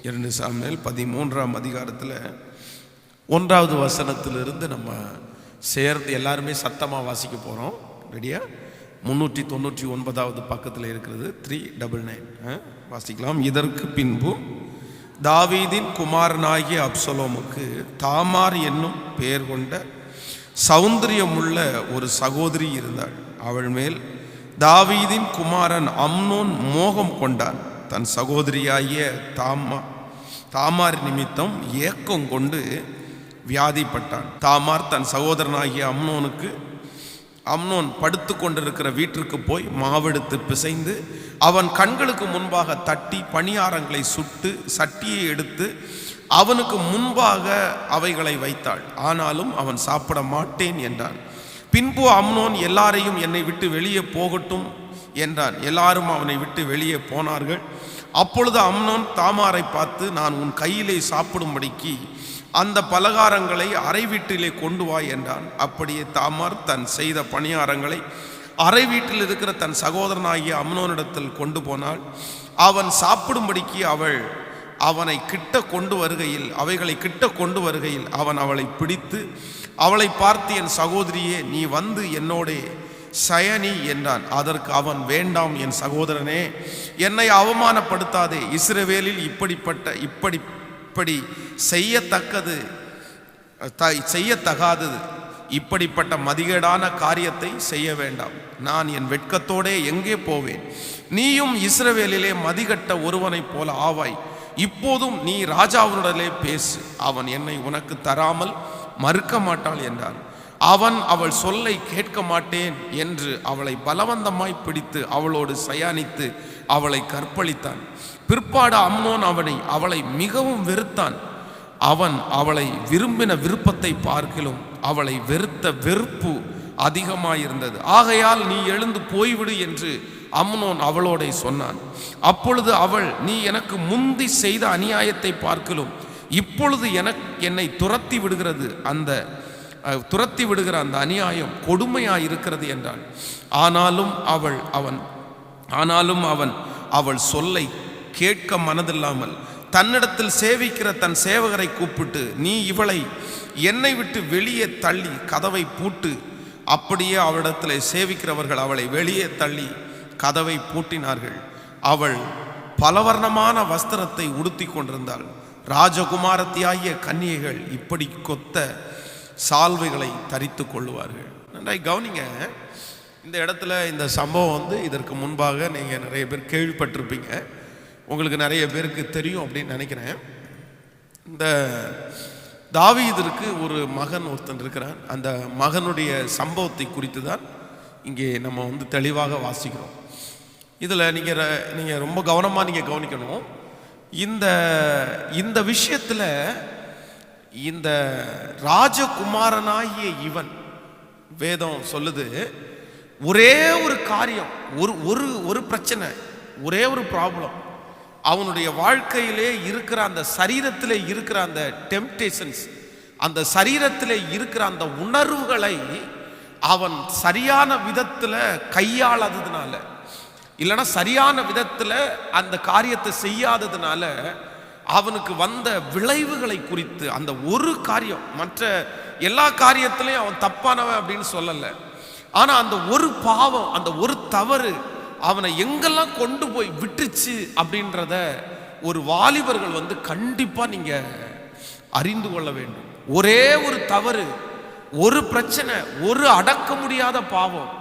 2 Samuel 13ஆம் அதிகாரத்தில் 1வது வசனத்திலிருந்து நம்ம சேர்ந்து எல்லாருமே சத்தமாக வாசிக்க போகிறோம். ரெடியா? 399வது பக்கத்தில் இருக்கிறது. 399 வாசிக்கலாம். இதற்கு பின்பு தாவீதின் குமாரனாகிய அப்சலோமுக்கு தாமார் என்னும் பெயர் கொண்ட சௌந்தரியமுள்ள ஒரு சகோதரி இருந்தாள். அவள் மேல் தாவீதின் குமாரன் அம்னோன் மோகம் கொண்டான். தன் சகோதரியாகிய தாமார் நிமித்தம் ஏக்கம் கொண்டு வியாதிப்பட்டான். தாமார் தன் சகோதரனாகிய அம்னோன் படுத்து கொண்டிருக்கிற வீட்டிற்கு போய் மாவெடுத்து பிசைந்து அவன் கண்களுக்கு முன்பாக தட்டி பணியாரங்களை சுட்டு சட்டியை எடுத்து அவனுக்கு முன்பாக அவைகளை வைத்தாள். ஆனாலும் அவன் சாப்பிட மாட்டேன் என்றான். பின்பு அம்னோன் எல்லாரையும் என்னை விட்டு வெளியே போகட்டும் என்றான். எல்லாரும் அவனை விட்டு வெளியே போனார்கள். அப்பொழுது அம்னோன் தாமாரை பார்த்து, நான் உன் கையிலே சாப்பிடும்படிக்கு அந்த பலகாரங்களை அறை வீட்டிலே கொண்டு வா என்றான். அப்படியே தாமார் தன் செய்த பணியாரங்களை அறை வீட்டில் இருக்கிற தன் சகோதரனாகிய அம்னோனிடத்தில் கொண்டு போனாள். அவன் சாப்பிடும்படிக்கு அவனை கிட்ட கொண்டு வருகையில் அவன் அவளை பிடித்து அவளை பார்த்து, என் சகோதரியே, நீ வந்து என்னோட சயனி என்றான். அதற்கு அவன், வேண்டாம் என் சகோதரனே, என்னை அவமானப்படுத்தாதே. இஸ்ரவேலில் இப்படி செய்யத்தகாதது இப்படிப்பட்ட மதிகேடான காரியத்தை செய்ய வேண்டாம். நான் என் வெட்கத்தோடே எங்கே போவேன்? நீயும் இஸ்ரவேலிலே மதிகட்ட ஒருவனைப் போல ஆவாய். இப்போதும் நீ ராஜாவுடனே பேசு, அவன் என்னை உனக்கு தராமல் மறுக்க மாட்டாள் என்றான். அவள் சொல்லை கேட்க மாட்டேன் என்று அவளை பலவந்தமாய் பிடித்து அவளோடு சயானித்து அவளை கற்பழித்தான். பிற்பாடு அம்னோன் அவளை மிகவும் வெறுத்தான். அவன் அவளை விரும்பின விருப்பத்தை பார்க்கிலும் அவளை வெறுத்த வெறுப்பு அதிகமாயிருந்தது. ஆகையால் நீ எழுந்து போய்விடு என்று அம்னோன் அவளோட சொன்னான். அப்பொழுது அவள், நீ எனக்கு முந்தி செய்த அநியாயத்தை பார்க்கிலும் இப்பொழுது என்னை துரத்தி விடுகிற அந்த அநியாயம் கொடுமையாயிருக்கிறது என்றாள். ஆனாலும் அவன் அவள் சொல்லை கேட்க மனதில்லாமல் தன்னிடத்தில் சேவிக்கிற தன் சேவகரை கூப்பிட்டு, நீ இவளை என்னை விட்டு வெளியே தள்ளி கதவை பூட்டு. அப்படியே அவளிடத்தில் சேவிக்கிறவர்கள் அவளை வெளியே தள்ளி கதவை பூட்டினார்கள். அவள் பலவர்ணமான வஸ்திரத்தை உடுத்தி கொண்டிருந்தாள். ராஜகுமாரத்தியாகிய கன்னிகைகள் இப்படி கொத்த சால்வைகளை தரித்து கொள்ளுவார்கள். நன்றாய் கவனிங்க. இந்த இடத்துல இந்த சம்பவம் இதற்கு முன்பாக நீங்கள் நிறைய பேர் கேள்விப்பட்டிருப்பீங்க. உங்களுக்கு நிறைய பேருக்கு தெரியும் அப்படின்னு நினைக்கிறேன். இந்த தாவீதிற்கு ஒரு மகன் ஒருத்தன் இருக்கிறான். அந்த மகனுடைய சம்பவத்தை குறித்து தான் இங்கே நம்ம தெளிவாக வாசிக்கிறோம். இதில் நீங்கள் ரொம்ப கவனமாக நீங்கள் கவனிக்கணும். இந்த விஷயத்தில் இந்த ராஜகுமாரனாகிய இவன், வேதம் சொல்லுது, ஒரே ஒரு காரியம், ஒரு பிரச்சனை, ஒரே ஒரு ப்ராப்ளம். அவனுடைய வாழ்க்கையிலே இருக்கிற அந்த சரீரத்தில் இருக்கிற அந்த டெம்ப்டேஷன்ஸ், அந்த சரீரத்தில் இருக்கிற அந்த உணர்வுகளை அவன் சரியான விதத்தில் கையாளாததுனால, இல்லைன்னா சரியான விதத்தில் அந்த காரியத்தை செய்யாததுனால அவனுக்கு வந்த விளைவுகளை குறித்து அந்த ஒரு காரியம், மற்ற எல்லா காரியத்திலையும் அவன் தப்பானவன் அப்படின்னு சொல்லலை. ஆனால் அந்த ஒரு பாவம், அந்த ஒரு தவறு அவனை எங்கெல்லாம் கொண்டு போய் விட்டுச்சு அப்படின்றத ஒரு வாலிபர்கள் கண்டிப்பா நீங்க அறிந்து கொள்ள வேண்டும். ஒரே ஒரு தவறு, ஒரு பிரச்சனை, ஒரு அடக்க முடியாத பாவம்,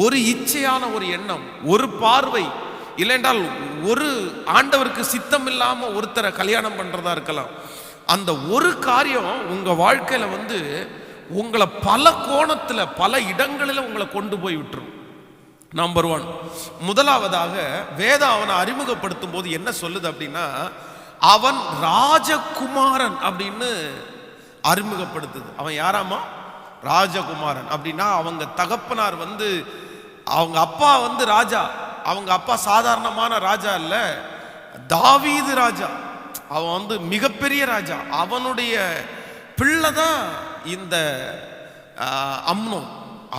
ஒரு இச்சையான ஒரு எண்ணம், ஒரு பார்வை, இல்லைன்றால் ஒரு ஆண்டவருக்கு சித்தம் இல்லாம ஒருத்தரை கல்யாணம் பண்றதா இருக்கலாம். அந்த ஒரு காரியம் உங்க வாழ்க்கையில உங்களை பல கோணத்துல பல இடங்களில் உங்களை கொண்டு போய் விட்டுரும். நம்பர் 1, முதலாவதாக வேதம் அவனை அறிமுகப்படுத்தும் போது என்ன சொல்லுது அப்படின்னா, அவன் ராஜகுமாரன் அப்படின்னு அறிமுகப்படுத்துது. அவன் யாராமா? ராஜகுமாரன். அப்படின்னா அவங்க தகப்பனார் அவங்க அப்பா ராஜா. அவங்க அப்பா சாதாரணமான ராஜா இல்ல, தாவீது ராஜா. அவன் மிகப்பெரிய ராஜா. அவனுடைய பிள்ளை தான் இந்த அம்னோன்.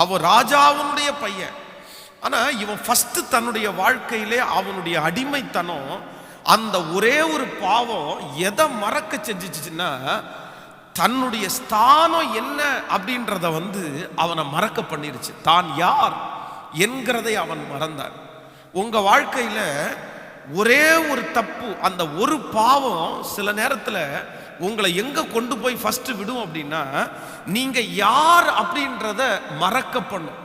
அவன் ராஜாவுடைய பையன். ஆனா இவன் ஃபர்ஸ்ட் தன்னுடைய வாழ்க்கையிலே அவனுடைய அடிமைத்தனம், அந்த ஒரே ஒரு பாவம் எதை மறக்க செஞ்சிச்சுன்னா, தன்னுடைய ஸ்தானம் என்ன அப்படின்றத அவனை மறக்க பண்ணிருச்சு. தான் யார் என்கிறதை அவன் மறந்தான். உங்க வாழ்க்கையில ஒரே ஒரு தப்பு, அந்த ஒரு பாவம் சில நேரத்தில் உங்களை எங்க கொண்டு போய் ஃபர்ஸ்ட் விடும் அப்படின்னா, நீங்க யார் அப்படின்றத மறக்க பண்ணும்.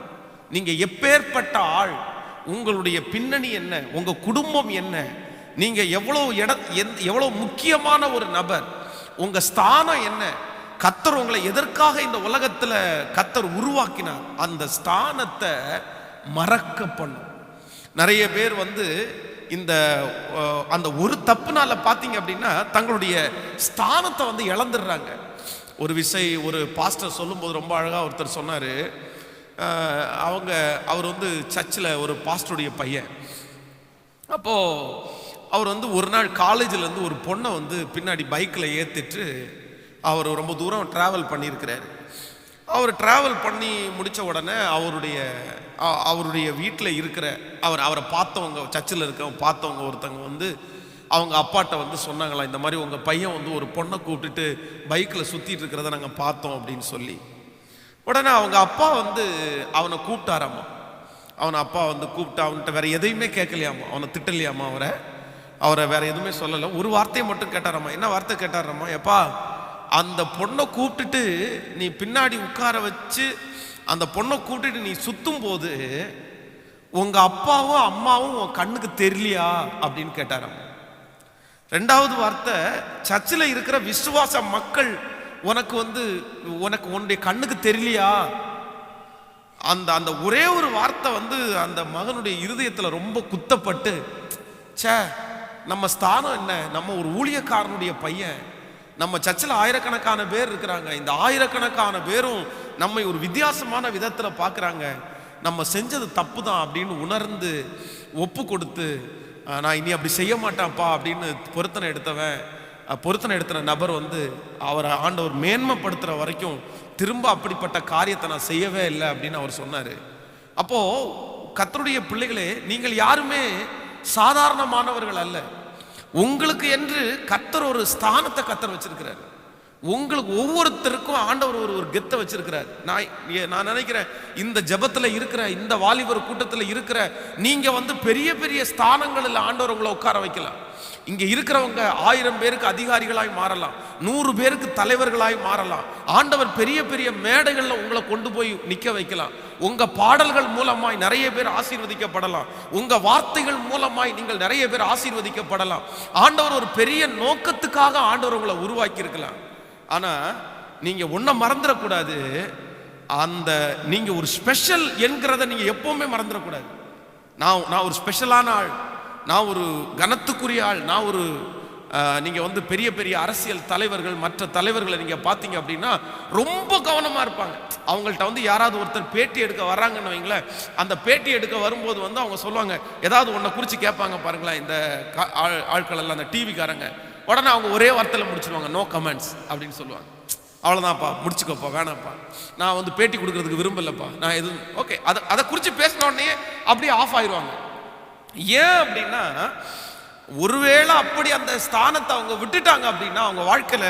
நீங்க எப்பேற்பட்ட ஆள், உங்களுடைய பின்னணி என்ன, உங்க குடும்பம் என்ன, நீங்க எவ்வளவு முக்கியமான ஒரு நபர், உங்க ஸ்தானம் என்ன, கர்த்தர் உங்களை எதற்காக இந்த உலகத்துல கர்த்தர் உருவாக்கினார், அந்த ஸ்தானத்தை மறக்க பண்ணும். நிறைய பேர் இந்த அந்த ஒரு தப்புனால பார்த்தீங்க அப்படின்னா தங்களுடைய ஸ்தானத்தை இழந்துடுறாங்க. ஒரு பாஸ்டர் சொல்லும்போது ரொம்ப அழகாக ஒருத்தர் சொன்னார். அவர் சர்ச்சில் ஒரு பாஸ்டருடைய பையன். அப்போது அவர் ஒரு நாள் காலேஜிலேருந்து ஒரு பொண்ணை பின்னாடி பைக்கில் ஏற்றிட்டு அவர் ரொம்ப தூரம் ட்ராவல் பண்ணியிருக்கிறார். அவர் ட்ராவல் பண்ணி முடித்த உடனே அவருடைய வீட்டில் இருக்கிற அவரை பார்த்தவங்க, சர்ச்சில் இருக்கவங்க பார்த்தவங்க ஒருத்தவங்க அவங்க அப்பாட்ட சொன்னாங்களாம், இந்த மாதிரி உங்கள் பையன் ஒரு பொண்ணை கூப்பிட்டுட்டு பைக்கில் சுற்றிட்டு இருக்கிறத நாங்கள் பார்த்தோம் அப்படின்னு சொல்லி. உடனே அவங்க அப்பா அவனை கூப்பிட்டாராமா. அவனை அப்பா கூப்பிட்டு அவன்கிட்ட வேற எதையுமே கேட்கலையாமா, அவனை திட்டலையாமா, அவரை வேற எதுவுமே சொல்லலை. ஒரு வார்த்தையை மட்டும் கேட்டாராமா. என்ன வார்த்தை கேட்டாராமா? எப்பா, அந்த பொண்ணை கூப்பிட்டுட்டு நீ பின்னாடி உட்கார வச்சு அந்த பொண்ணை கூப்பிட்டுட்டு நீ சுத்தும் போது உங்க அப்பாவும் அம்மாவும் உன் கண்ணுக்கு தெரியலையா அப்படின்னு கேட்டாராம். ரெண்டாவது வார்த்தை, சர்ச்சில் இருக்கிற விசுவாச மக்கள் உனக்கு உன்னுடைய கண்ணுக்கு தெரியலையா. அந்த ஒரே ஒரு வார்த்தை அந்த மகனுடைய இருதயத்துல ரொம்ப குத்தப்பட்டு, சே நம்ம ஸ்தானம் என்ன, நம்ம ஒரு ஊழியக்காரனுடைய பையன், நம்ம சர்ச்சில் ஆயிரக்கணக்கான பேர் இருக்கிறாங்க, இந்த ஆயிரக்கணக்கான பேரும் நம்மை ஒரு வித்தியாசமான விதத்தில் பார்க்குறாங்க, நம்ம செஞ்சது தப்பு தான் அப்படின்னு உணர்ந்து ஒப்பு கொடுத்து, நான் இனி அப்படி செய்ய மாட்டேன்ப்பா அப்படின்னு பொருத்தனை எடுத்த நபர் அவரை ஆண்டவர் மேன்மைப்படுத்துகிற வரைக்கும் திரும்ப அப்படிப்பட்ட காரியத்தை நான் செய்யவே இல்லை அப்படின்னு அவர் சொன்னார். அப்போது கர்த்தருடைய பிள்ளைகளே, நீங்கள் யாருமே சாதாரணமானவர்கள் அல்ல. உங்களுக்கு என்று கர்த்தர் ஒரு ஸ்தானத்தை கர்த்தர் வச்சிருக்கிறார். உங்களுக்கு ஒவ்வொருத்தருக்கும் ஆண்டவர் ஒரு கெத்தை வச்சிருக்கிறார். நான் நினைக்கிறேன், இந்த ஜெபத்தில் இருக்கிற, இந்த வாலிபர் கூட்டத்தில் இருக்கிற நீங்க பெரிய பெரிய ஸ்தானங்களில் ஆண்டவர் உங்களை உட்கார வைக்கலாம். இங்க இருக்கிறவங்க 1000 பேருக்கு அதிகாரிகளாய் மாறலாம், 100 பேருக்கு தலைவர்களாய் மாறலாம். ஆண்டவர் பெரிய பெரிய மேடைகள்ல உங்களை கொண்டு போய் நிக்க வைக்கலாம். உங்க பாடல்கள் மூலமாய் நிறைய பேர் ஆசீர்வதிக்கப்படலாம். உங்க வார்த்தைகள் மூலமாய் நீங்கள் நிறைய பேர் ஆசீர்வதிக்கப்படலாம். ஆண்டவர் ஒரு பெரிய நோக்கத்துக்காக ஆண்டவர் உங்களை உருவாக்கி இருக்கலாம். ஆனா நீங்க ஒன்ன மறந்துடக்கூடாது, நீங்க ஒரு ஸ்பெஷல் என்கிறத நீங்க எப்பவுமே மறந்துடக்கூடாது. நான் ஒரு ஸ்பெஷலான ஆள், நான் ஒரு கனத்துக்குரிய ஆள், நான் ஒரு நீங்க பெரிய பெரிய அரசியல் தலைவர்கள், மற்ற தலைவர்களை நீங்க பார்த்தீங்க அப்படின்னா ரொம்ப கவனமா இருப்பாங்க. அவங்கள்ட்ட யாராவது ஒருத்தர் பேட்டி எடுக்க வர்றாங்கன்னு வைங்களேன், அந்த பேட்டி எடுக்க வரும்போது அவங்க சொல்லுவாங்க, ஏதாவது ஒன்றை குறித்து கேட்பாங்க பாருங்களேன். இந்த ஆட்கள் எல்லாம் அந்த டிவிக்காரங்க உடனே அவங்க ஒரே வார்த்தையில் முடிச்சிருவாங்க, நோ கமெண்ட்ஸ் அப்படின்னு சொல்லுவாங்க. அவ்வளோதான்ப்பா, முடிச்சுக்கப்பா, வேணாம்ப்பா, நான் பேட்டி கொடுக்கறதுக்கு விரும்பலப்பா, நான் எதுவும் ஓகே, அதை குறித்து பேசின உடனே அப்படியே ஆஃப் ஆயிடுவாங்க. ஏன் அப்படின்னா, ஒருவேளை அப்படி அந்த ஸ்தானத்தை அவங்க விட்டுட்டாங்க அப்படின்னா அவங்க வாழ்க்கையில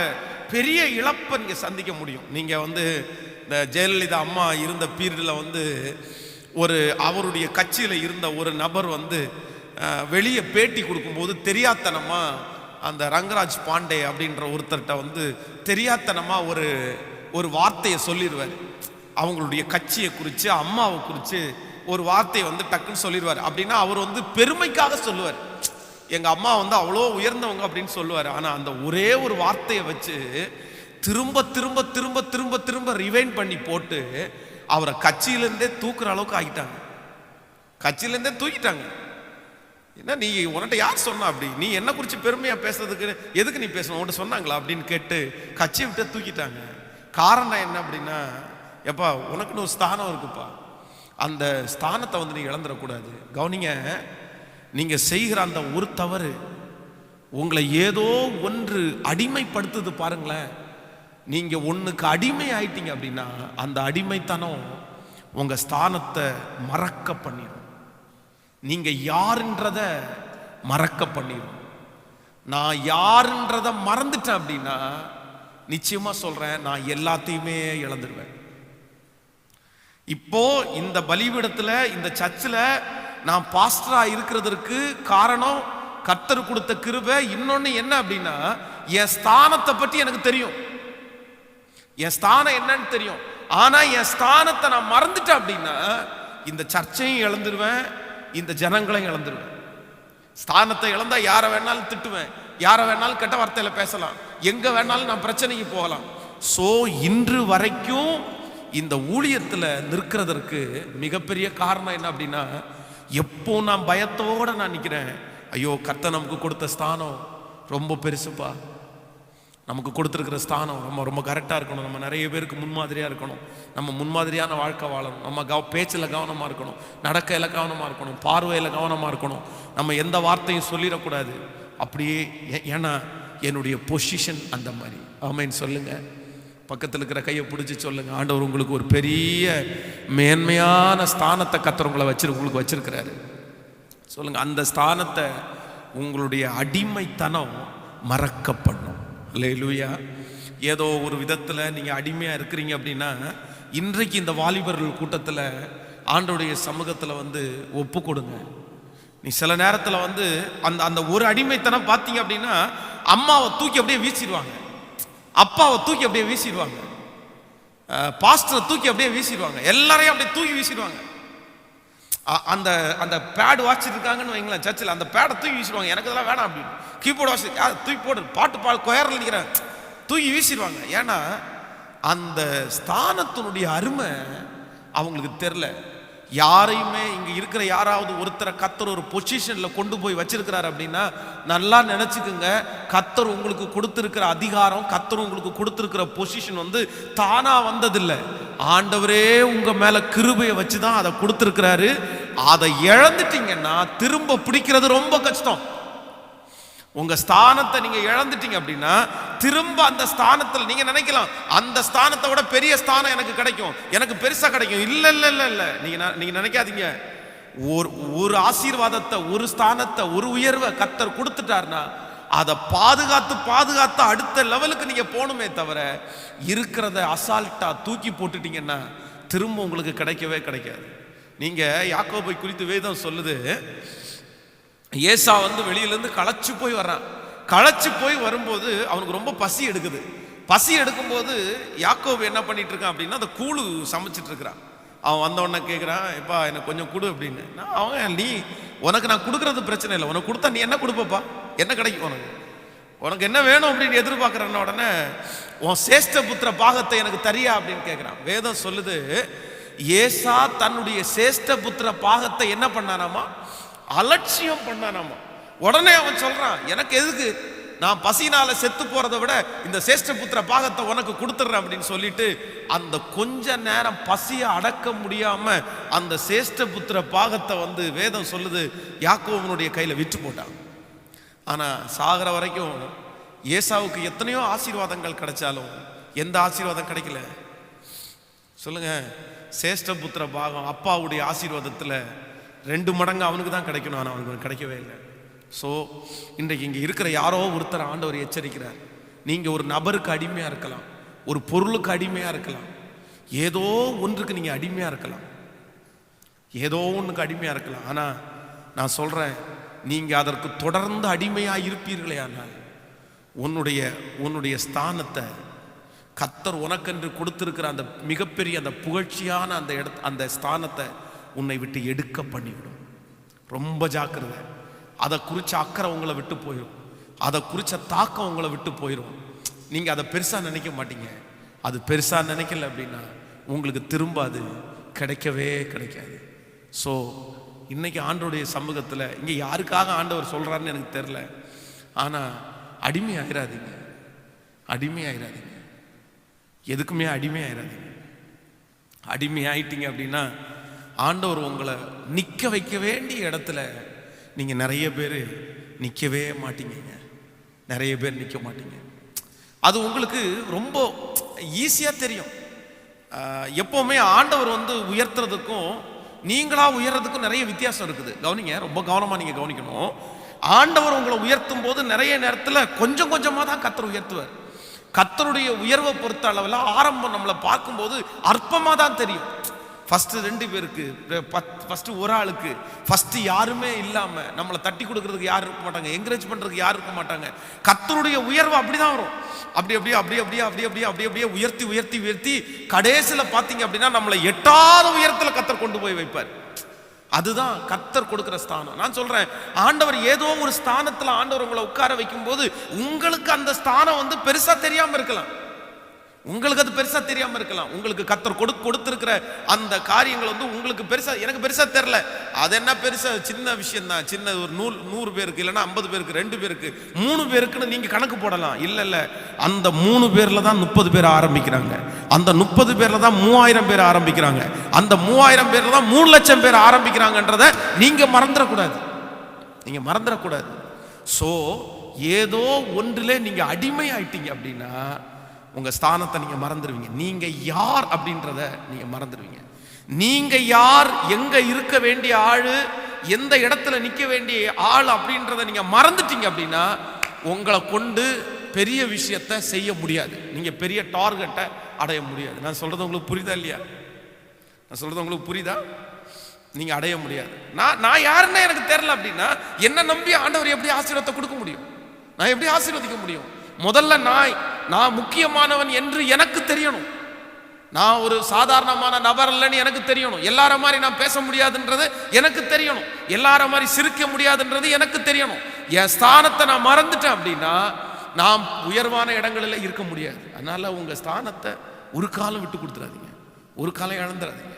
பெரிய இழப்பை நீங்க சந்திக்க முடியும். நீங்க இந்த ஜெயலலிதா அம்மா இருந்த பீரியட்ல அவருடைய கட்சியில இருந்த ஒரு நபர் வெளியே பேட்டி கொடுக்கும்போது தெரியாத்தனமா அந்த ரங்கராஜ் பாண்டே அப்படின்ற ஒருத்தர்கிட்ட தெரியாத்தனமா ஒரு வார்த்தையை சொல்லிடுவார். அவங்களுடைய கட்சியை குறித்து, அம்மாவை குறித்து ஒரு வார்த்தையை டக்குன்னு சொல்லிடுவார். அப்படின்னா அவர் பெருமைக்காக சொல்லுவார், எங்க அம்மா அவ்வளோ உயர்ந்தவங்க அப்படின்னு சொல்லுவார். ஆனா அந்த ஒரே ஒரு வார்த்தையை வச்சு திரும்ப திரும்ப திரும்ப திரும்ப திரும்ப ரிவைண்ட் பண்ணி போட்டு அவரை கட்சியிலேருந்தே தூக்குற அளவுக்கு ஆகிட்டாங்க. கட்சியிலேருந்தே தூக்கிட்டாங்க. என்ன, நீ உன்கிட்ட யார் சொன்னா, அப்படி நீ என்ன குறித்து பெருமையா பேசுறதுக்கு எதுக்கு நீ பேசணும், உன்கிட்ட சொன்னாங்களா அப்படின்னு கேட்டு கட்சியை விட்டு தூக்கிட்டாங்க. காரணம் என்ன அப்படின்னா, எப்பா உனக்குன்னு ஒரு ஸ்தானம் இருக்குப்பா, அந்த ஸ்தானத்தை நீ இழந்துடக்கூடாது. கவனிங்க, நீங்க செய்கிற அந்த ஒரு தவறு உங்களை ஏதோ ஒன்று அடிமைப்படுத்துது பாருங்களேன். நீங்க ஒண்ணுக்கு அடிமை ஆயிட்டீங்க அப்படின்னா அந்த அடிமைத்தனம் உங்க ஸ்தானத்தை மறக்க பண்ணிடும். நீங்க யாருன்றத மறக்க பண்ணிடும். நான் யாருன்றத மறந்துட்டேன் அப்படின்னா நிச்சயமா சொல்றேன், நான் எல்லாத்தையுமே இழந்துருவேன். இப்போ இந்த பலிபீடத்துல, இந்த சர்ச்சில் நான் பாஸ்டரா இருக்கிறதற்கு காரணம் கர்த்தர் கொடுத்த கிருபை. இன்னொன்னு என்ன அப்படின்னா, என் ஸ்தானத்தை பற்றி எனக்கு தெரியும், என் ஸ்தானம் என்னன்னு தெரியும். ஆனா என் ஸ்தானத்தை நான் மறந்துட்டேன் அப்படின்னா இந்த சர்ச்சையும் இழந்துருவேன், இந்த ஜனங்களையும் இழந்துருவேன். ஸ்தானத்தை இழந்தா யாரை வேணாலும் திட்டுவேன், யாரை வேணாலும் கெட்ட வார்த்தையில பேசலாம், எங்க வேணாலும் நான் பிரச்சனைக்கு போகலாம். சோ இன்று வரைக்கும் இந்த ஊழியத்துல நிற்கிறதற்கு மிகப்பெரிய காரணம் என்ன அப்படின்னா, எப்போ நான் பயத்தோட நான் நிக்கிறேன், ஐயோ கர்த்தர் நமக்கு கொடுத்த ஸ்தானம் ரொம்ப பெருசுப்பா, நமக்கு கொடுத்துருக்கிற ஸ்தானம் நம்ம ரொம்ப கரெக்டாக இருக்கணும், நம்ம நிறைய பேருக்கு முன்மாதிரியாக இருக்கணும், நம்ம முன்மாதிரியான வாழ்க்கை வாழணும், நம்ம பேச்சில் கவனமாக இருக்கணும், நடக்கையில் கவனமாக இருக்கணும், பார்வையில் கவனமாக இருக்கணும், நம்ம எந்த வார்த்தையும் சொல்லிடக்கூடாது. அப்படியே ஏன்னா என்னுடைய பொசிஷன் அந்த மாதிரி. ஆமேன்னு சொல்லுங்க, பக்கத்தில் இருக்கிற கையை பிடிச்சி சொல்லுங்க, ஆண்டவர் உங்களுக்கு ஒரு பெரிய மேன்மையான ஸ்தானத்தை கர்த்தர் உங்களுக்கு வச்சிருக்கிறாரு. சொல்லுங்க, அந்த ஸ்தானத்தை உங்களுடைய அடிமைத்தனம் மறக்கப்படணும். அல்லேலூயா. ஏதோ ஒரு விதத்தில் நீங்கள் அடிமையாக இருக்கிறீங்க அப்படின்னா, இன்றைக்கு இந்த வாலிபர்கள் கூட்டத்தில் ஆண்டவருடைய சமூகத்தில் வந்து ஒப்பு கொடுங்க. நீ சில நேரத்தில் வந்து அந்த அந்த ஒரு அடிமைத்தனம் பார்த்தீங்க அப்படின்னா, அம்மாவை தூக்கி அப்படியே வீசிடுவாங்க, அப்பாவை தூக்கி அப்படியே வீசிடுவாங்க, பாஸ்டரை தூக்கி அப்படியே வீசிடுவாங்க, எல்லாரையும் அப்படியே தூக்கி வீசிடுவாங்க. அந்த அந்த பேட் வாசிச்சிருக்காங்கன்னு வைங்களேன் சர்ச்சில், அந்த பேடை தூக்கி வீசிடுவாங்க, எனக்கு இதெல்லாம் வேணாம் அப்படின்னு. கீபோர்டு வாசி தூக்கி போடு, பாட்டு கொயரில் நிற்கிறேன், தூக்கி வீசிடுவாங்க. ஏன்னா அந்த ஸ்தானத்தினுடைய அருமை அவங்களுக்கு தெரில. யாரையுமே இங்கே இருக்கிற யாராவது ஒருத்தரை கர்த்தர் ஒரு பொசிஷனில் கொண்டு போய் வச்சிருக்கிறார் அப்படின்னா நல்லா நினச்சிக்குங்க, கர்த்தர் உங்களுக்கு கொடுத்துருக்கிற அதிகாரம், கர்த்தர் உங்களுக்கு கொடுத்துருக்கிற பொசிஷன் வந்து தானாக வந்ததில்லை, ஆண்டவரே உங்கள் மேலே கிருபையை வச்சு தான் அதை கொடுத்துருக்கிறாரு. அதை இழந்துட்டீங்கன்னா திரும்ப பிடிக்கிறது ரொம்ப கஷ்டம். உங்க ஸ்தானத்தை நீங்க இழந்துட்டீங்க அப்படின்னா திரும்ப அந்த ஸ்தானத்தில் நீங்க நினைக்கலாம், அந்த ஸ்தானத்தை விட பெரிய ஸ்தானம் எனக்கு கிடைக்கும், எனக்கு பெருசா கிடைக்கும். இல்ல இல்ல இல்ல இல்ல, நீங்க நினைக்காதீங்க. ஒரு ஆசீர்வாதத்தை, ஒரு ஸ்தானத்தை, ஒரு உயர்வை கர்த்தர் கொடுத்துட்டாருன்னா அதை பாதுகாத்து அடுத்த லெவலுக்கு நீங்க போகணுமே தவிர இருக்கிறத அசால்ட்டா தூக்கி போட்டுட்டீங்கன்னா திரும்ப உங்களுக்கு கிடைக்கவே கிடைக்காது. நீங்க யாக்கோபை குறித்து வேதம் சொல்லுது, ஏசா வந்து வெளியிலேருந்து களைச்சு போய் வர்றான். களைச்சு போய் வரும்போது அவனுக்கு ரொம்ப பசி எடுக்குது. பசி எடுக்கும்போது யாக்கோபு என்ன பண்ணிட்டு இருக்கான் அப்படின்னா, அந்த கூழு சமைச்சிட்டு இருக்கிறான். அவன் வந்தவொடனே கேட்குறான், எப்பா எனக்கு கொஞ்சம் கொடு அப்படின்னு. அவன், நீ உனக்கு நான் கொடுக்கறது பிரச்சனை இல்லை, உனக்கு கொடுத்தா நீ என்ன கொடுப்பப்பா, என்ன கிடைக்கும் உனக்கு என்ன வேணும் அப்படின்னு எதிர்பார்க்குறேன்ன உடனே உன் சேஷ்ட புத்திர பாகத்தை எனக்கு தரியா அப்படின்னு கேட்குறான். வேதம் சொல்லுது, ஏசா தன்னுடைய சேஷ்ட புத்திர பாகத்தை என்ன பண்ணானாமா, அலட்சியம் பண்ணானாமா. உடனே அவன் சொல்றான், எனக்கு எதுக்கு, நான் பசினால செத்து போறதை விட இந்த சேஷ்ட புத்திர பாகத்தை உனக்கு கொடுத்துட்றேன் அப்படின்னு சொல்லிட்டு அந்த கொஞ்ச நேரம் பசியை அடக்க முடியாம அந்த சேஷ்ட புத்திர பாகத்தை வந்து வேதம் சொல்லுது யாக்கோபனுடைய கையில விற்று போட்டான். ஆனா சாகர வரைக்கும் ஏசாவுக்கு எத்தனையோ ஆசீர்வாதங்கள் கிடைச்சாலும் எந்த ஆசீர்வாதம் கிடைக்கல சொல்லுங்க. சேஷ்ட புத்திர பாகம் அப்பாவுடைய ஆசீர்வாதத்துல 2 மடங்கு அவனுக்கு தான் கிடைக்கணும், ஆனால் அவனுக்கு கிடைக்கவே இல்லை. ஸோ இன்றைக்கு இங்கே இருக்கிற யாரோ ஒருத்தர் ஆண்டவர் எச்சரிக்கிறார். நீங்கள் ஒரு நபருக்கு அடிமையாக இருக்கலாம், ஒரு பொருளுக்கு அடிமையாக இருக்கலாம், ஏதோ ஒன்றுக்கு நீங்கள் அடிமையாக இருக்கலாம், ஏதோ ஒன்றுக்கு அடிமையாக இருக்கலாம். ஆனால் நான் சொல்கிறேன், நீங்கள் அதற்கு தொடர்ந்து அடிமையாக இருப்பீர்களே ஆனால் உன்னுடைய ஸ்தானத்தை கர்த்தர் உனக்கென்று கொடுத்திருக்கிற அந்த மிகப்பெரிய அந்த புகழ்ச்சியான அந்த ஸ்தானத்தை உன்னை விட்டு எடுக்க பண்ணிவிடும். ரொம்ப ஜாக்கிரதை. அதை குறித்த அக்கறை உங்களை விட்டு போயிடும், அதை குறித்த தாக்கம் உங்களை விட்டு போயிடும். நீங்கள் அதை பெருசாக நினைக்க மாட்டீங்க. அது பெருசாக நினைக்கல அப்படின்னா உங்களுக்கு திரும்ப அது கிடைக்கவே கிடைக்காது. ஸோ இன்னைக்கு ஆண்டவருடைய சமூகத்தில் இங்கே யாருக்காக ஆண்டவர் சொல்கிறாருன்னு எனக்கு தெரில, ஆனால் அடிமையாயிராதீங்க, அடிமையாயிராதீங்க, எதுக்குமே அடிமையாயிராதீங்க. அடிமையாயிட்டீங்க அப்படின்னா ஆண்டவர் உங்களை நிற்க வைக்க வேண்டிய இடத்துல நீங்கள் நிறைய பேர் நிற்கவே மாட்டீங்க, நிறைய பேர் நிற்க மாட்டீங்க. அது உங்களுக்கு ரொம்ப ஈஸியாக தெரியும். எப்போவுமே ஆண்டவர் வந்து உயர்த்துறதுக்கும் நீங்களாக உயர்றதுக்கும் நிறைய வித்தியாசம் இருக்குது. கவனிங்க, ரொம்ப கவனமாக நீங்கள் கவனிக்கணும். ஆண்டவர் உங்களை உயர்த்தும் போது நிறைய நேரத்தில் கொஞ்சம் கொஞ்சமாக தான் கர்த்தர் உயர்த்துவார். கர்த்தருடைய உயர்வை பொறுத்த அளவில் ஆரம்பம் நம்மளை பார்க்கும்போது அற்பமாக தான் தெரியும். ஃபஸ்ட்டு 2 பேருக்கு, ஃபஸ்ட்டு ஒரு ஆளுக்கு, ஃபஸ்ட்டு யாருமே இல்லாமல் நம்மளை தட்டி கொடுக்கறதுக்கு யாரும் இருக்க மாட்டாங்க, என்கரேஜ் பண்ணுறதுக்கு யாரும் இருக்க மாட்டாங்க. கர்த்தருடைய உயர்வு அப்படி தான் வரும். அப்படியே உயர்த்தி கடைசியில் பார்த்தீங்க அப்படின்னா நம்மளை எட்டாத உயரத்தில் கர்த்தர் கொண்டு போய் வைப்பார். அதுதான் கர்த்தர் கொடுக்கிற ஸ்தானம். நான் சொல்றேன், ஆண்டவர் ஏதோ ஒரு ஸ்தானத்தில் ஆண்டவர் உங்களை உட்கார வைக்கும் போது உங்களுக்கு அந்த ஸ்தானம் பெருசா தெரியாம இருக்கலாம். உங்களுக்கு அது பெருசா தெரியாம இருக்கலாம். உங்களுக்கு கர்த்தர் கொடுத்திருக்கிற அந்த காரியங்கள் உங்களுக்கு பெருசா, எனக்கு பெருசா தெரியல, அது என்ன பெருசா, சின்ன விஷயம் தான். சின்ன ஒரு 100 பேருக்கு இல்லைன்னா 50 பேருக்கு, 2 பேருக்கு, 3 பேருக்குன்னு நீங்க கணக்கு போடலாம். இல்ல அந்த 3 பேர்ல தான் 30 பேர் ஆரம்பிக்கிறாங்க. அந்த 30 பேர்ல தான் 3000 பேர் ஆரம்பிக்கிறாங்க. அந்த 3000 பேர்ல தான் 3 லட்சம் பேர் ஆரம்பிக்கிறாங்கன்றத நீங்க மறந்துடக்கூடாது. சோ ஏதோ ஒன்றிலே நீங்க அடிமை ஆயிட்டீங்க அப்படின்னா உங்க ஸ்தானத்தை நீங்க மறந்துடுவீங்க. நீங்க யார் அப்படின்றத நீங்க மறந்துடுவீங்க. நீங்க யார், எங்க இருக்க வேண்டிய ஆளு, எந்த இடத்துல நிக்க வேண்டிய ஆள் அப்படின்றத நீங்க மறந்துட்டீங்க அப்படின்னா உங்களை கொண்டு பெரிய விஷயத்தை செய்ய முடியாது. நீங்க பெரிய டார்கெட்டை அடைய முடியாது. நான் சொல்றது உங்களுக்கு புரியுதா இல்லையா? நீங்க அடைய முடியாது. நான் யாருன்னா எனக்கு தெரியல அப்படின்னா என்ன நம்பி ஆண்டவர் எப்படி ஆசீர்வாதத்தை கொடுக்க முடியும்? நான் எப்படி ஆசீர்வதிக்க முடியும்? முதல்ல நான் முக்கியமானவன் என்று எனக்கு தெரியணும். நான் ஒரு சாதாரணமான நபர் இல்லைன்னு எனக்கு தெரியணும். எல்லார மாதிரி நான் பேச முடியாதுன்றது எனக்கு தெரியணும். எல்லார மாதிரி சிரிக்க முடியாதுன்றது எனக்கு தெரியணும். என் ஸ்தானத்தை நான் மறந்துட்டேன் அப்படின்னா நான் உயர்வான இடங்களில் இருக்க முடியாது. அதனால உங்க ஸ்தானத்தை ஒரு காலம் விட்டு கொடுத்துறாதீங்க, ஒரு காலம் இழந்துடாதீங்க.